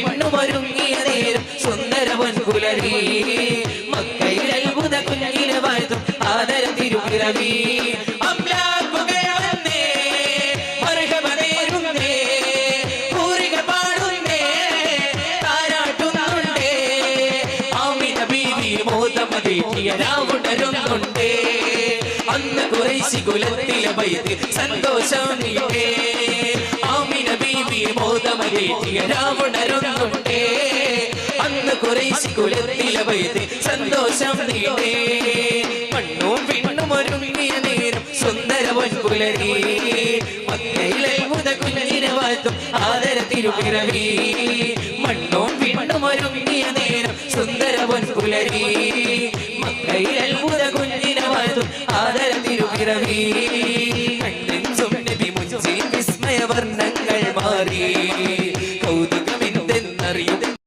പെണ്ണും ഒരുങ്ങിയ നേരം സുന്ദരവൻ പുലരി മക്കയിൽ അത്ഭുത കുഞ്ഞിനെ വാഴ്ത്തും ആദര തിരുപ്പിറവി അംലാക്കുകൾ വന്നേ മർഹബ നേരുന്നേ പൂരിക പാടുന്നേ താരാട്ടുന്നുണ്ടേ ആമിന ബീവി മോദമതേറ്റിയ രാവുണരുന്നുണ്ടേ അന്ന് ഖുറൈശി കുലത്തിലെ ബൈത്ത് സന്തോഷം നീട്ടേ ആമിന ബീവി മോദമതേറ്റിയ രാവുണരുന്നുണ്ടേ അന്ന് ഖുറൈശി കുലത്തിലെ ബൈത്ത് സന്തോഷം നീട്ടേ മണ്ണും പിണ്ണും ഒരുങ്ങിയ നേരം സുന്ദരവൻ പുലരി മക്കയിലെ അത്ഭുത കുഞ്ഞിനെ വാഴ്ത്തും ആദര തിരുപ്പിറവി മണ്ണും പിണ്ണും ഒരുങ്ങിയ നേരം സുന്ദരവൻ പുലരി മക്കയിലെ അത്ഭുത കുഞ്ഞിനെ വാഴ്ത്തും ആദര തിരുപ്പിറവി കണ്ണെഞ്ചും നബി മുഞ്ചി വിസ്മയ വർണ്ണങ്ങൾ മാറി കൗതുകമെന്തെന്നറിയും